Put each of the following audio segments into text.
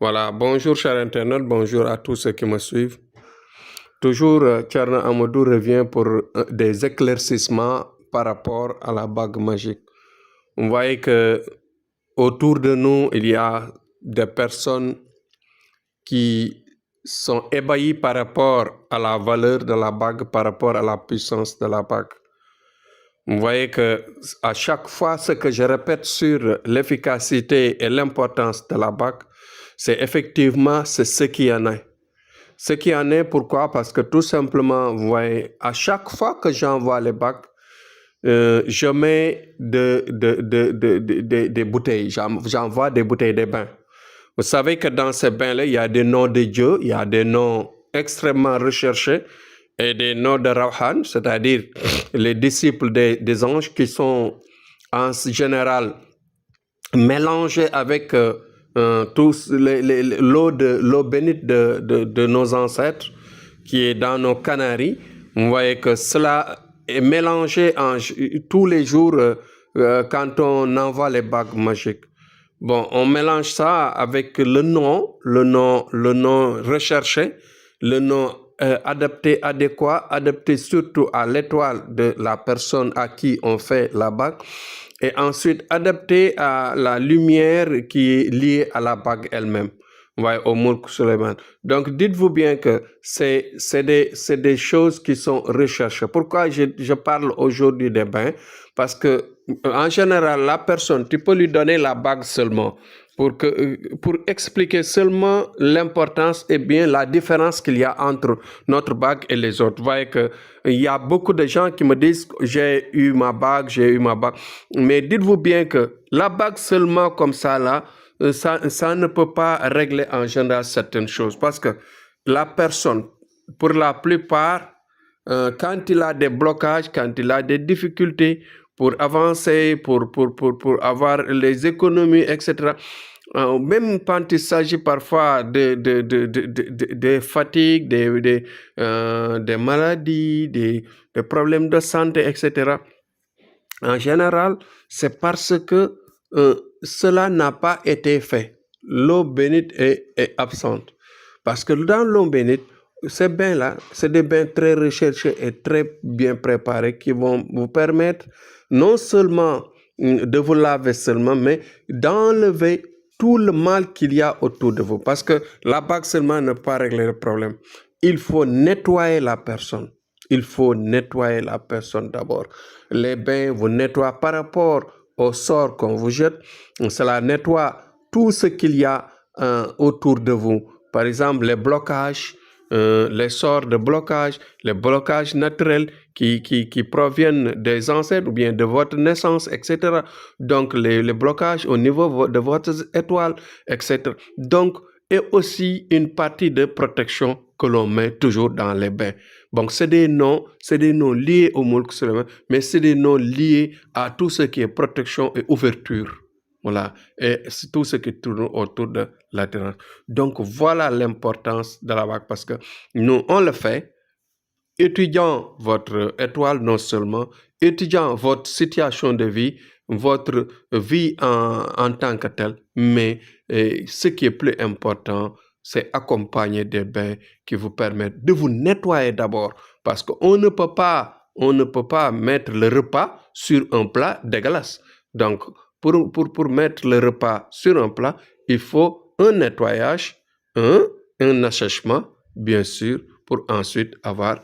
Voilà, bonjour chers internautes, bonjour à tous ceux qui me suivent. Toujours, Tcherna Amadou revient pour des éclaircissements par rapport à la bague magique. Vous voyez que autour de nous, il y a des personnes qui sont ébahies par rapport à la valeur de la bague, par rapport à la puissance de la bague. Vous voyez que à chaque fois, ce que je répète sur l'efficacité et l'importance de la bague, c'est effectivement ce qui en est. Ce qui en est, pourquoi? Parce que tout simplement, vous voyez, à chaque fois que j'envoie les bagues, je mets des bouteilles, j'envoie des bouteilles de bain. Vous savez que dans ces bains-là, il y a des noms de Dieu, il y a des noms extrêmement recherchés et des noms de Rawhan, c'est-à-dire les disciples des anges qui sont en général mélangés avec l'eau bénite de nos ancêtres qui est dans nos canaries. Vous voyez que cela est mélangé tous les jours quand on envoie les bagues magiques. Bon, on mélange ça avec le nom recherché, le nom adapté, adéquat, adapté surtout à l'étoile de la personne à qui on fait la bague, et ensuite adapté à la lumière qui est liée à la bague elle-même. Ouais, au Mulk Suleiman. Donc, dites-vous bien que c'est des choses qui sont recherchées. Pourquoi je parle aujourd'hui des bains? Parce que, en général, la personne, tu peux lui donner la bague seulement pour expliquer seulement l'importance et bien la différence qu'il y a entre notre bague et les autres. Vous voyez que il y a beaucoup de gens qui me disent j'ai eu ma bague. Mais dites-vous bien que la bague seulement comme ça là, ça ne peut pas régler en général certaines choses parce que la personne, pour la plupart, quand il a des blocages, quand il a des difficultés pour avancer, pour avoir les économies, etc., même quand il s'agit parfois de fatigue, des maladies, des problèmes de santé, etc., en général, c'est parce que cela n'a pas été fait. L'eau bénite est absente. Parce que dans l'eau bénite, ces bains-là, c'est des bains très recherchés et très bien préparés qui vont vous permettre non seulement de vous laver seulement, mais d'enlever tout le mal qu'il y a autour de vous. Parce que la bague seulement ne peut pas régler le problème. Il faut nettoyer la personne. Il faut nettoyer la personne d'abord. Les bains vous nettoient par rapport au sort qu'on vous jette. Cela nettoie tout ce qu'il y a autour de vous. Par exemple, les blocages, les sorts de blocage, les blocages naturels qui proviennent des ancêtres ou bien de votre naissance, etc. Donc, les blocages au niveau de votre étoile, etc. Donc, et aussi une partie de protection que l'on met toujours dans les bains. Donc, c'est des noms liés au Mulk Suleiman, mais c'est des noms liés à tout ce qui est protection et ouverture. Voilà, et c'est tout ce qui tourne autour de l'alternance. Donc, voilà l'importance de la bague parce que nous, on le fait, étudiant votre étoile non seulement, étudiant votre situation de vie, votre vie en tant que telle, mais ce qui est plus important, c'est accompagner des bains qui vous permettent de vous nettoyer d'abord parce qu'on ne peut pas mettre le repas sur un plat dégueulasse. Donc, pour mettre le repas sur un plat, il faut un nettoyage, un assèchement, bien sûr, pour ensuite avoir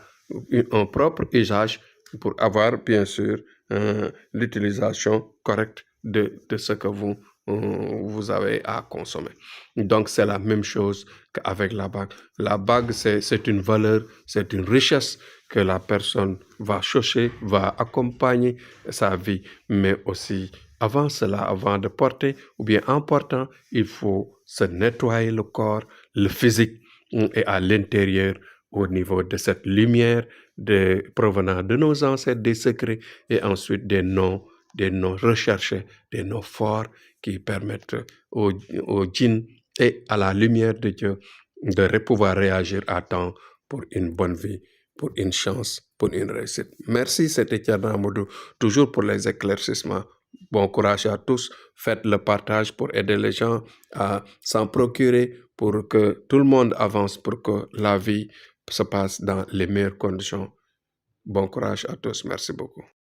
un propre usage, pour avoir, bien sûr, l'utilisation correcte de ce que vous avez à consommer. Donc, c'est la même chose qu'avec la bague. La bague, c'est une valeur, c'est une richesse que la personne va chercher, va accompagner sa vie, mais aussi avant cela, avant de porter ou bien en portant, il faut se nettoyer le corps, le physique et à l'intérieur au niveau de cette lumière provenant de nos ancêtres, des secrets et ensuite des noms recherchés, des noms forts qui permettent au djinn et à la lumière de Dieu de pouvoir réagir à temps pour une bonne vie, pour une chance, pour une réussite. Merci, c'était Tcherna Amadou, toujours pour les éclaircissements. Bon courage à tous. Faites le partage pour aider les gens à s'en procurer, pour que tout le monde avance, pour que la vie se passe dans les meilleures conditions. Bon courage à tous. Merci beaucoup.